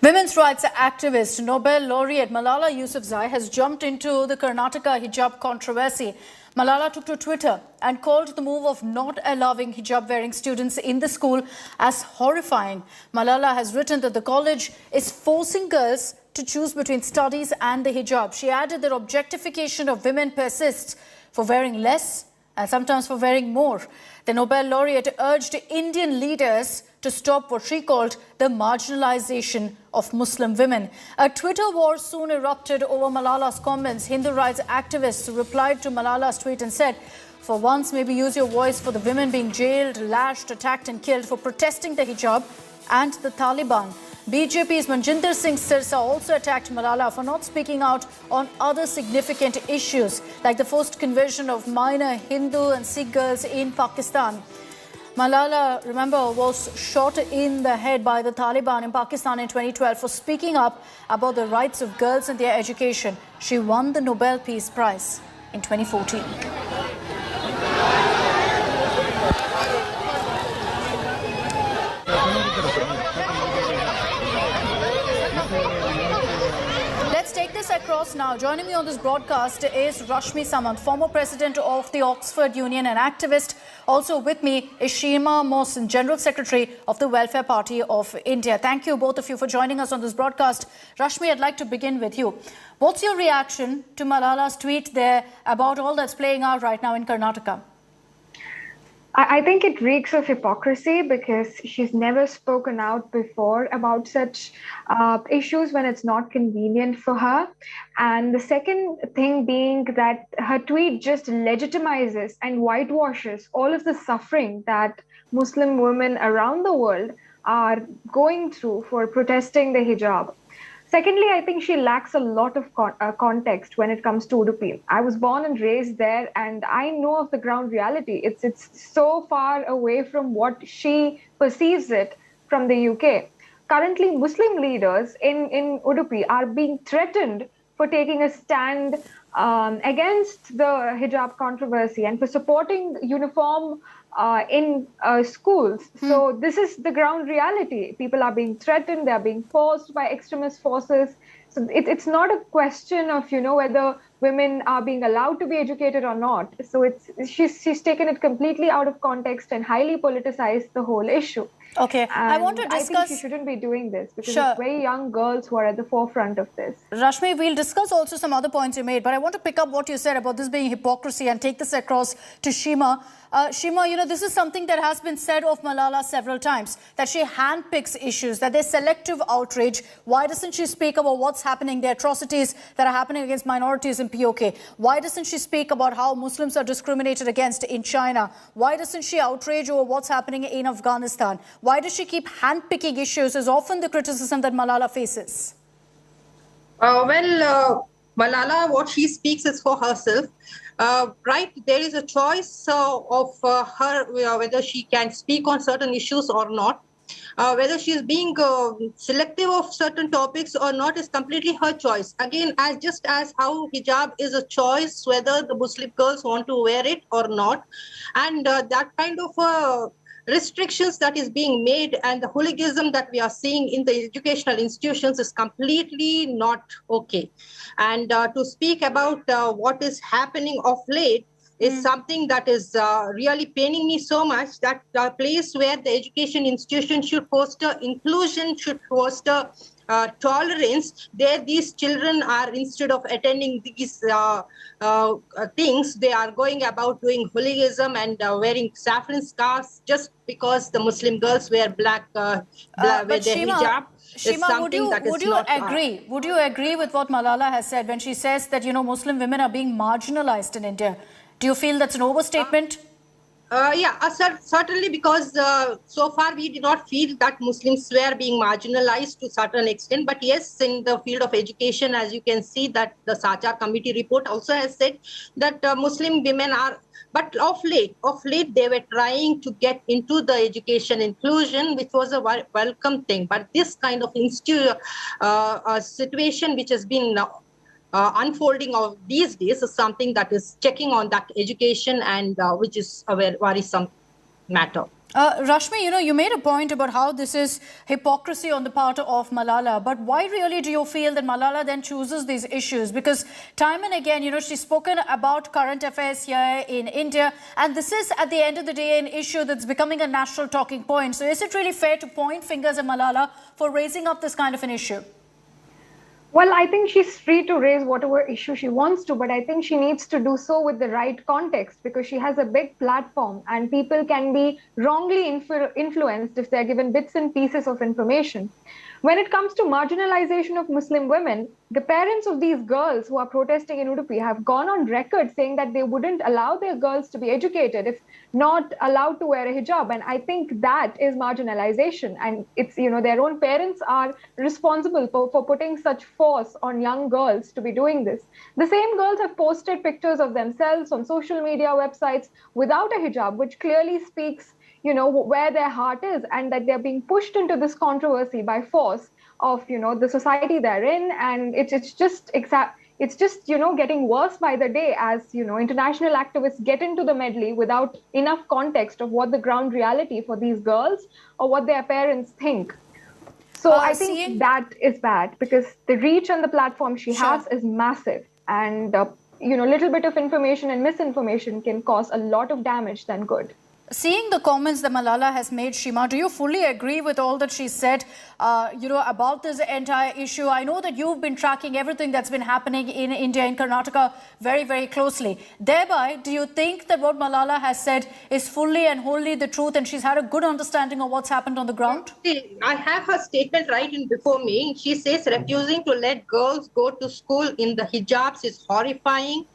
Women's rights activist Nobel Laureate Malala Yousafzai has jumped into the Karnataka hijab controversy. Malala took to Twitter and called the move of not allowing hijab-wearing students in the school as horrifying. Malala has written that the college is forcing girls to choose between studies and the hijab. She added that objectification of women persists for wearing less and sometimes for wearing more. The Nobel laureate urged Indian leaders to stop what she called the marginalisation of Muslim women. A Twitter war soon erupted over Malala's comments. Hindu rights activists replied to Malala's tweet and said, "For once, maybe use your voice for the women being jailed, lashed, attacked and killed for protesting the hijab and the Taliban." BJP's Manjinder Singh Sirsa also attacked Malala for not speaking out on other significant issues like the forced conversion of minor Hindu and Sikh girls in Pakistan. Malala, remember, was shot in the head by the Taliban in Pakistan in 2012 for speaking up about the rights of girls and their education. She won the Nobel Peace Prize in 2014. Let's take this across now. Joining me on this broadcast is Rashmi Samant, former president of the Oxford Union and activist. Also with me is Sheema Mohsin, General Secretary of the Welfare Party of India. Thank you, both of you, for joining us on this broadcast. Rashmi, I'd like to begin with you. What's your reaction to Malala's tweet there about all that's playing out right now in Karnataka? I think it reeks of hypocrisy because she's never spoken out before about such issues when it's not convenient for her. And the second thing being that her tweet just legitimizes and whitewashes all of the suffering that Muslim women around the world are going through for protesting the hijab. Secondly, I think she lacks a lot of context when it comes to Udupi. I was born and raised there, and I know of the ground reality. It's so far away from what she perceives it from the UK. Currently, Muslim leaders in Udupi are being threatened for taking a stand against the hijab controversy and for supporting uniform in schools. So this is the ground reality. People are being threatened, they are being forced by extremist forces. So it's not a question of, whether women are being allowed to be educated or not. So she's taken it completely out of context and highly politicized the whole issue. Okay, And I want to discuss... I think she shouldn't be doing this because it's very young girls who are at the forefront of this. Rashmi, we'll discuss also some other points you made, but I want to pick up what you said about this being hypocrisy and take this across to Sheema. Sheema, this is something that has been said of Malala several times, that she handpicks issues, that there's selective outrage. Why doesn't she speak about what's happening, the atrocities that are happening against minorities in POK? Why doesn't she speak about how Muslims are discriminated against in China? Why doesn't she outrage over what's happening in Afghanistan? Why does she keep handpicking issues is often the criticism that Malala faces? Malala, what she speaks is for herself. Right, there is a choice of her whether she can speak on certain issues or not. Whether she is being selective of certain topics or not is completely her choice. Again, just as how hijab is a choice, whether the Muslim girls want to wear it or not. And that kind of restrictions that is being made and the hooliganism that we are seeing in the educational institutions is completely not okay. And to speak about what is happening of late is something that is really paining me so much, that a place where the education institution should foster inclusion, should foster tolerance, there these children are, instead of attending these things, they are going about doing hooliganism and wearing saffron scarves just because the Muslim girls wear black wear their hijab. Sheema, would you agree with what Malala has said when she says that Muslim women are being marginalized in India? Do you feel that's an overstatement? Certainly, because so far we did not feel that Muslims were being marginalized to a certain extent. But yes, in the field of education, as you can see, that the Sacha committee report also has said that Muslim women are, but of late they were trying to get into the education inclusion, which was a welcome thing. But this kind of situation which has been unfolding of these days is something that is checking on that education and which is a very worrisome matter. Rashmi, you made a point about how this is hypocrisy on the part of Malala, but why really do you feel that Malala then chooses these issues? Because time and again, she's spoken about current affairs here in India, and this is at the end of the day an issue that's becoming a national talking point. So is it really fair to point fingers at Malala for raising up this kind of an issue? Well, I think she's free to raise whatever issue she wants to, but I think she needs to do so with the right context because she has a big platform and people can be wrongly influenced if they're given bits and pieces of information. When it comes to marginalization of Muslim women, the parents of these girls who are protesting in Udupi have gone on record saying that they wouldn't allow their girls to be educated if not allowed to wear a hijab. And I think that is marginalization. And it's, their own parents are responsible for putting such force on young girls to be doing this. The same girls have posted pictures of themselves on social media websites without a hijab, which clearly speaks where their heart is and that they're being pushed into this controversy by force of, the society they're in. And it's just getting worse by the day as, international activists get into the medley without enough context of what the ground reality for these girls or what their parents think. So I think that is bad because the reach and the platform she has is massive. And, little bit of information and misinformation can cause a lot of damage than good. Seeing the comments that Malala has made, Shima, do you fully agree with all that she said, about this entire issue? I know that you've been tracking everything that's been happening in India, in Karnataka, very, very closely. Thereby, do you think that what Malala has said is fully and wholly the truth and she's had a good understanding of what's happened on the ground? I have her statement right in before me. She says refusing to let girls go to school in the hijabs is horrifying.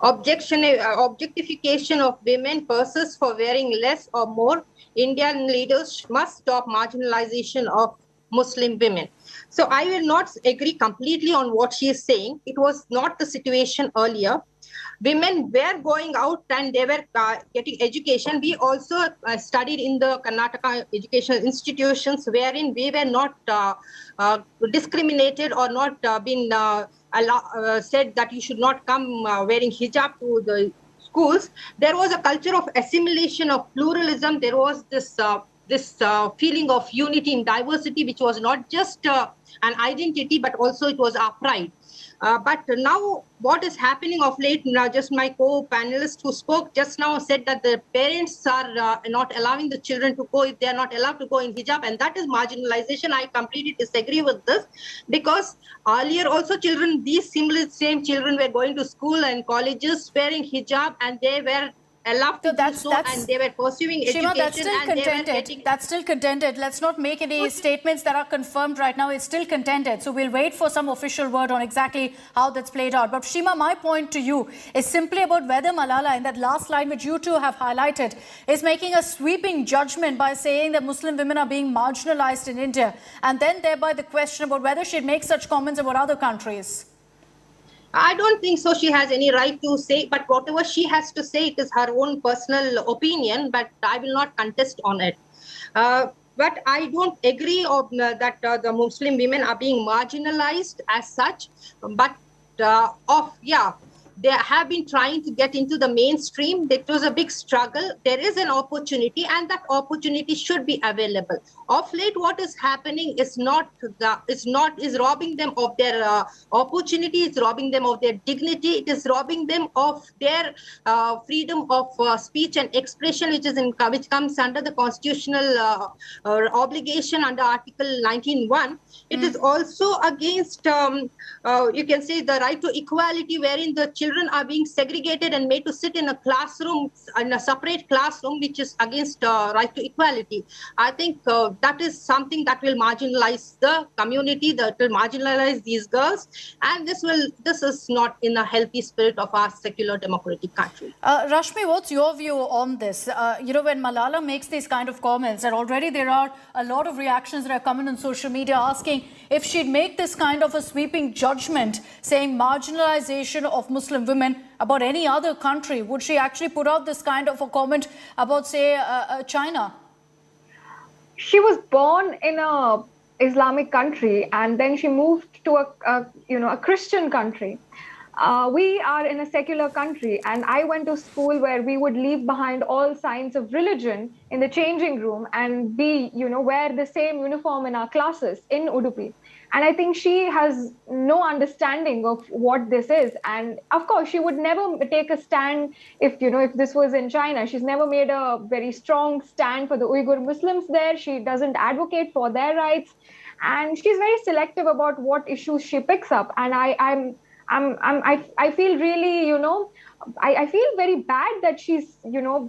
Objectification of women persons for wearing less or more. Indian leaders must stop marginalization of Muslim women. So I will not agree completely on what she is saying. It was not the situation earlier. Women were going out and they were getting education. We also studied in the Karnataka educational institutions wherein we were not discriminated or not been said that you should not come wearing hijab to the schools. There was a culture of assimilation, of pluralism. There was this feeling of unity in diversity, which was not just an identity, but also it was our pride. But now what is happening of late, now just my co-panelist who spoke just now said that the parents are not allowing the children to go if they are not allowed to go in hijab, and that is marginalization. I completely disagree with this because earlier also these same children were going to school and colleges wearing hijab and they were allowed to do so, and they were pursuing Shima, education. That's still contended. Let's not make any statements that are confirmed right now. It's still contended. So we'll wait for some official word on exactly how that's played out. But Shima, my point to you is simply about whether Malala, in that last line which you two have highlighted, is making a sweeping judgment by saying that Muslim women are being marginalized in India, and then thereby the question about whether she'd make such comments about other countries. I don't think so. She has any right to say, but whatever she has to say, it is her own personal opinion, but I will not contest on it. But I don't agree that the Muslim women are being marginalized as such, but they have been trying to get into the mainstream. It was a big struggle. There is an opportunity, and that opportunity should be available. Of late, what is happening is robbing them of their opportunity. It's robbing them of their dignity. It is robbing them of their freedom of speech and expression, which comes under the constitutional obligation under Article 19(1). It is also against, you can say, the right to equality, wherein the children are being segregated and made to sit in a classroom, in a separate classroom, which is against right to equality. I think that is something that will marginalize the community, that will marginalize these girls, and this is not in a healthy spirit of our secular democratic country. Rashmi, what's your view on this? When Malala makes these kind of comments, and already there are a lot of reactions that are coming on social media asking if she'd make this kind of a sweeping judgment saying marginalization of Muslim women about any other country, would she actually put out this kind of a comment about, say, China? She was born in a Islamic country and then she moved to a Christian country. we are in a secular country, and I went to school where we would leave behind all signs of religion in the changing room and wear the same uniform in our classes in Udupi. And I think she has no understanding of what this is. And of course, she would never take a stand if this was in China. She's never made a very strong stand for the Uyghur Muslims there. She doesn't advocate for their rights, and she's very selective about what issues she picks up. And I feel really, I feel very bad that she's,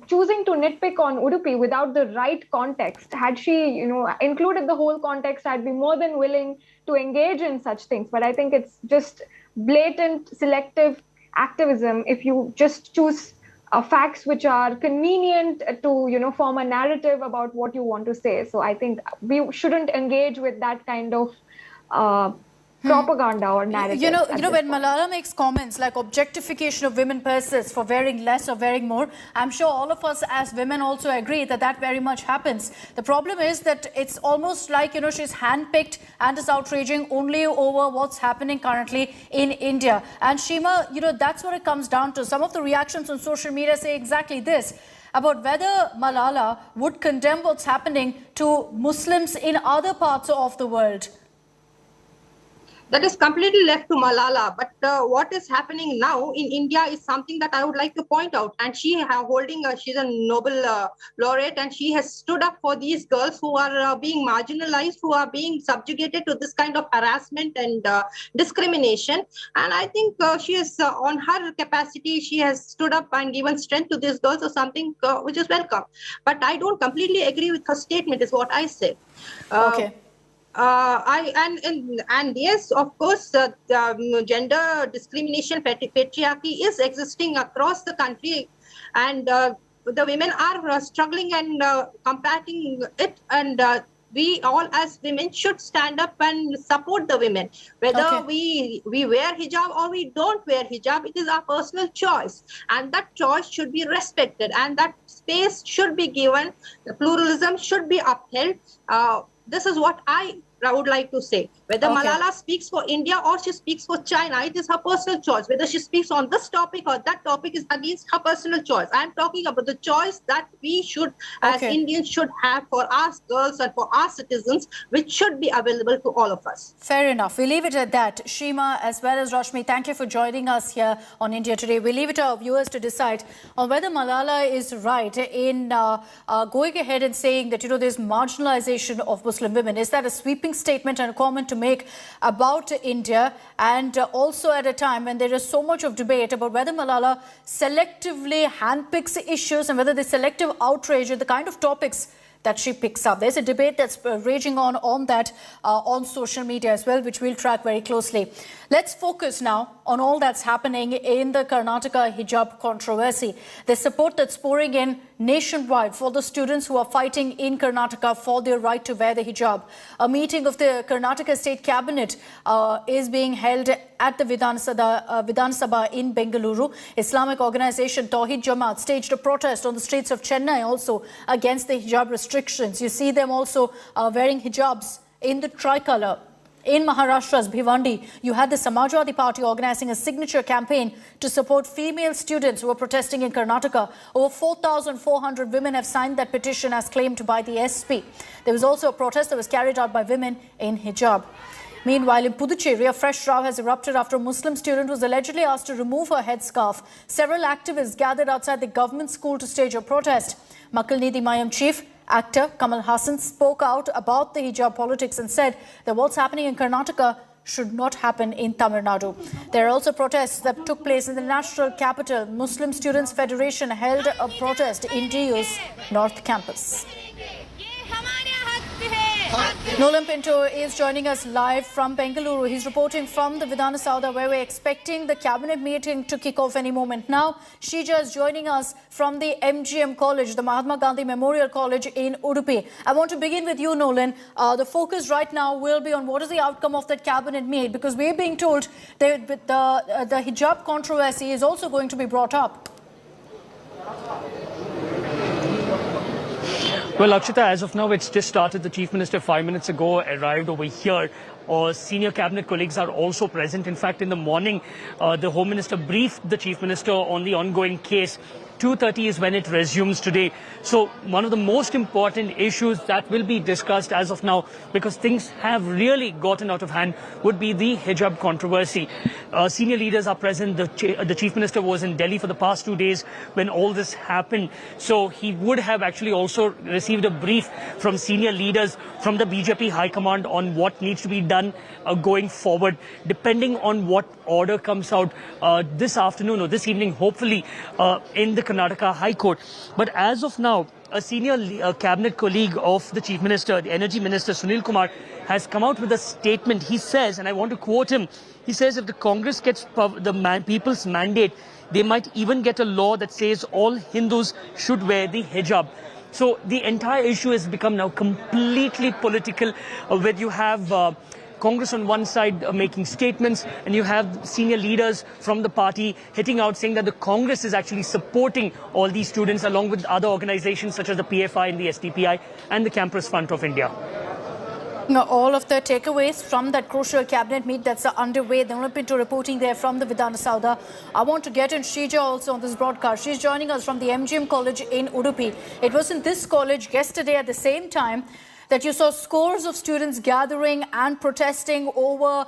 choosing to nitpick on Udupi without the right context. Had she, included the whole context, I'd be more than willing to engage in such things. But I think it's just blatant selective activism if you just choose facts which are convenient to, form a narrative about what you want to say. So I think we shouldn't engage with that kind of propaganda or narrative. When Malala makes comments like objectification of women persists for wearing less or wearing more, I'm sure all of us as women also agree that that very much happens. The problem is that it's almost like, she's handpicked and is outraging only over what's happening currently in India. And Shima, that's what it comes down to. Some of the reactions on social media say exactly this, about whether Malala would condemn what's happening to Muslims in other parts of the world. That is completely left to Malala. But what is happening now in India is something that I would like to point out. And she's a Nobel Laureate, and she has stood up for these girls who are being marginalized, who are being subjugated to this kind of harassment and discrimination. And I think she is, on her capacity, she has stood up and given strength to these girls, or something which is welcome. But I don't completely agree with her statement, is what I say. Okay. And yes, of course, gender discrimination, patriarchy is existing across the country, and the women are struggling and combating it, and we all as women should stand up and support the women. Whether we wear hijab or we don't wear hijab, it is our personal choice, and that choice should be respected, and that space should be given. The pluralism should be upheld. This is what I would like to say. Whether Malala speaks for India or she speaks for China, it is her personal choice. Whether she speaks on this topic or that topic is against her personal choice. I am talking about the choice that we should, as Indians, should have for our girls and for our citizens, which should be available to all of us. Fair enough. We leave it at that. Shima, as well as Rashmi, thank you for joining us here on India Today. We leave it to our viewers to decide on whether Malala is right in going ahead and saying that, there's marginalization of Muslim women. Is that a sweeping statement and a comment to make about India, and also at a time when there is so much of debate about whether Malala selectively handpicks issues and whether the selective outrage are the kind of topics that she picks up. There's a debate that's raging on that on social media as well, which we'll track very closely. Let's focus now on all that's happening in the Karnataka hijab controversy. The support that's pouring in nationwide for the students who are fighting in Karnataka for their right to wear the hijab. A meeting of the Karnataka State Cabinet is being held at the Vidhan Sabha in Bengaluru. Islamic organization Tawheed Jamaat staged a protest on the streets of Chennai also against the hijab restrictions. You see them also wearing hijabs in the tricolour. In Maharashtra's Bhiwandi, you had the Samajwadi Party organizing a signature campaign to support female students who are protesting in Karnataka. Over 4,400 women have signed that petition as claimed by the SP. There was also a protest that was carried out by women in hijab. Meanwhile, in Puducherry, a fresh row has erupted after a Muslim student was allegedly asked to remove her headscarf. Several activists gathered outside the government school to stage a protest. Makalnidi Mayam chief actor Kamal Hassan spoke out about the hijab politics and said that what's happening in Karnataka should not happen in Tamil Nadu. There are also protests that took place in the national capital. Muslim Students Federation held a protest in DU's North Campus. Nolan Pinto is joining us live from Bengaluru. He's reporting from the Vidhana Sabha, where we're expecting the cabinet meeting to kick off any moment now. Shija is joining us from the MGM College, the Mahatma Gandhi Memorial College in Udupi. I want to begin with you, Nolan. The focus right now will be on what is the outcome of that cabinet meet, because we're being told that the hijab controversy is also going to be brought up. Well, Akshita, as of now, it's just started. The Chief Minister 5 minutes ago arrived over here or senior cabinet colleagues are also present. In fact, in the morning, the Home Minister briefed the Chief Minister on the ongoing case. 2:30 is when it resumes today. So one of the most important issues that will be discussed as of now, because things have really gotten out of hand, would be the hijab controversy. Senior leaders are present. The Chief Minister was in Delhi for the past 2 days when all this happened. So he would have actually also received a brief from senior leaders from the BJP High Command on what needs to be done going forward, depending on what order comes out this afternoon or this evening, hopefully, in the Karnataka High Court. But as of now, a senior cabinet colleague of the Chief Minister, the Energy Minister Sunil Kumar, has come out with a statement. He says, and I want to quote him, he says if the Congress gets the people's mandate, they might even get a law that says all Hindus should wear the hijab. So the entire issue has become now completely political, where you have Congress on one side making statements, and you have senior leaders from the party hitting out saying that the Congress is actually supporting all these students along with other organizations such as the PFI and the SDPI and the Campus Front of India. Now, all of the takeaways from that crucial cabinet meet that's underway. The Pinto reporting there from the Vidhana Sauda. I want to get in Shrija also on this broadcast. She's joining us from the MGM College in Udupi. It was in this college yesterday at the same time that you saw scores of students gathering and protesting over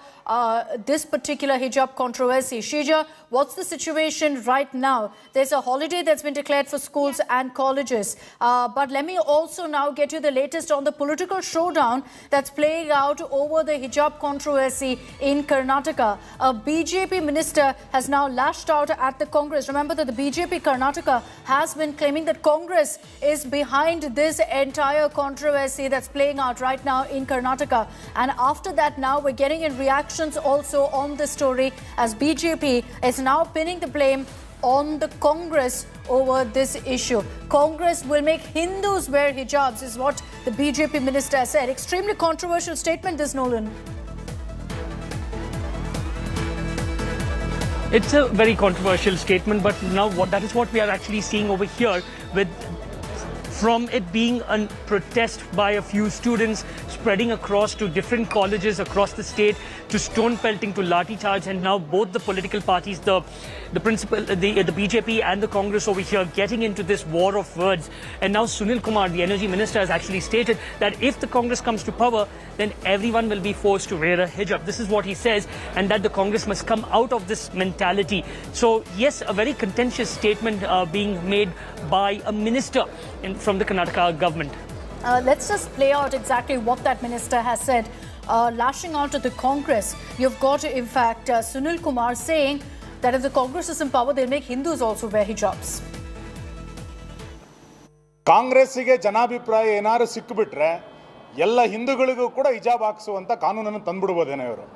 this particular hijab controversy. Shrija, what's the situation right now? There's a holiday that's been declared for schools and colleges. But let me also now get you the latest on the political showdown that's playing out over the hijab controversy in Karnataka. A BJP minister has now lashed out at the Congress. Remember that the BJP Karnataka has been claiming that Congress is behind this entire controversy that's playing out right now in Karnataka. And after that, now we're getting in reactions also on this story as BJP is now pinning the blame on the Congress over this issue. Congress will make Hindus wear hijabs is what the BJP minister said. Extremely controversial statement, this, Nolan. It's a very controversial statement, but now that is what we are actually seeing over here, with from it being a protest by a few students spreading across to different colleges across the state, to stone pelting, to lathi charge, and now both the political parties, the BJP and the Congress over here getting into this war of words. And now Sunil Kumar, the energy minister, has actually stated that if the Congress comes to power, then everyone will be forced to wear a hijab. This is what he says, and that the Congress must come out of this mentality. So yes, a very contentious statement being made by a minister from the Karnataka government. Let's just play out exactly what that minister has said. Lashing out at the Congress, you've got, in fact, Sunil Kumar saying that if the Congress is in power, they'll make Hindus also wear hijabs. ಕಾಂಗ್ರೆಸ್ಸಿಗೆ ಜನಾಭಿಪ್ರಾಯ ಏನಾರು ಸಿಕ್ಕಿಬಿಟ್ರೆ ಎಲ್ಲ ಹಿಂದೂಗಳಿಗೂ ಕೂಡ ಹಿಜಾಬ್ ಹಾಕಿಸುವಂತ ಕಾನೂನನ್ನು ತಂದುಬಿಡಬಹುದೇನೋ ಇವರು.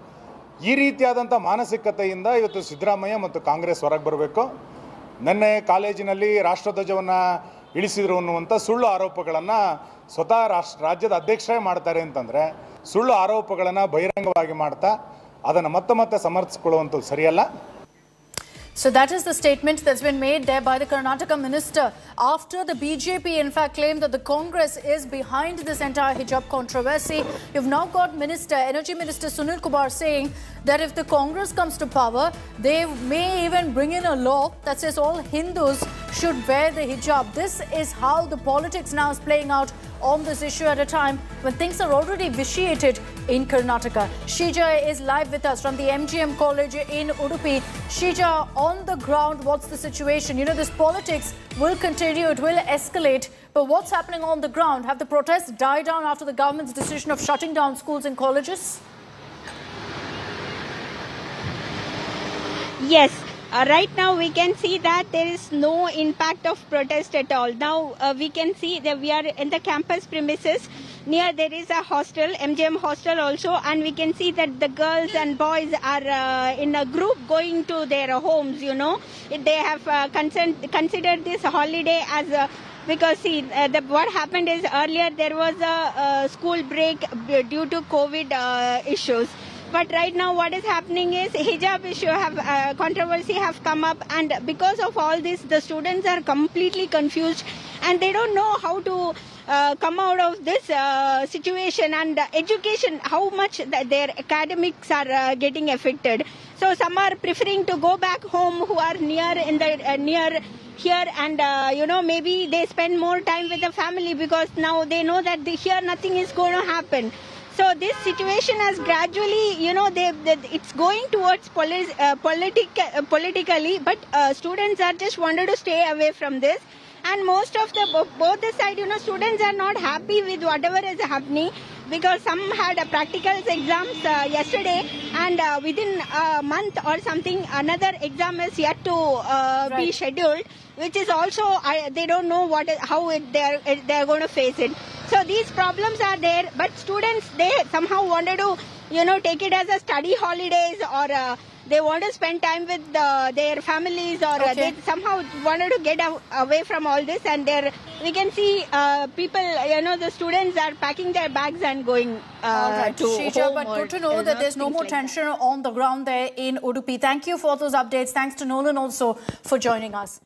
ಈ ರೀತಿಯಾದಂತ ಮಾನಸಿಕತೆಯಿಂದ ಇವತ್ತು ಸಿದ್ದರಾಮಯ್ಯ ಮತ್ತು ಕಾಂಗ್ರೆಸ್ ಹೊರಗೆ ಬರಬೇಕು. ನಿನ್ನೆ ಕಾಲೇಜಿನಲ್ಲಿ ರಾಷ್ಟ್ರಧ್ವಜವನ್ನು ಇಳಿಸಿದ್ರು ಅನ್ನುವಂತ ಸುಳ್ಳು ಆರೋಪಗಳನ್ನು ಸ್ವತಃ ರಾಜ್ಯದ ಅಧ್ಯಕ್ಷರೇ ಮಾಡ್ತಾರೆ ಅಂತಂದ್ರೆ, ಸುಳ್ಳು ಆರೋಪಗಳನ್ನು ಬಹಿರಂಗವಾಗಿ ಮಾಡ್ತಾ ಅದನ್ನು ಮತ್ತೆ ಸಮರ್ಥಿಸಿಕೊಳ್ಳುವಂತದ್ದು ಸರಿಯಲ್ಲ. So that is the statement that's been made there by the Karnataka minister after the BJP in fact claimed that the Congress is behind this entire hijab controversy. You've now got Energy Minister Sunil Kumar saying that if the Congress comes to power, they may even bring in a law that says all Hindus should wear the hijab. This is how the politics now is playing out on this issue at a time when things are already vitiated in Karnataka. Shrija is live with us from the MGM College in Udupi. Shrija, on the ground, what's the situation? You know, this politics will continue, it will escalate, but what's happening on the ground? Have the protests died down after the government's decision of shutting down schools and colleges? Yes. Right now we can see that there is no impact of protest at all. Now we can see that we are in the campus premises. Near there is a hostel, MGM hostel also, and we can see that the girls and boys are in a group going to their homes, you know. They have considered this holiday as a, because see, what happened is earlier there was a school break due to COVID issues. But right now what is happening is hijab issue controversy have come up, and because of all this the students are completely confused and they don't know how to come out of this situation, and education, how much their academics are getting affected. So some are preferring to go back home who are near here, and maybe they spend more time with the family because now they know that here nothing is going to happen. So this situation has gradually, it's going towards politically, but students are just wanted to stay away from this. And most of both the side, students are not happy with whatever is happening, because some had practical exams yesterday, and within a month or something, another exam is yet to be scheduled, which is also, they don't know how they're going to face it. So these problems are there, but students, they somehow wanted to, take it as a study holidays, or they want to spend time with their families, or they somehow wanted to get away from all this. And we can see people, the students are packing their bags and going to Hijab, home. but good to know that there's no more tension on the ground there in Udupi. Thank you for those updates. Thanks to Nolan also for joining us.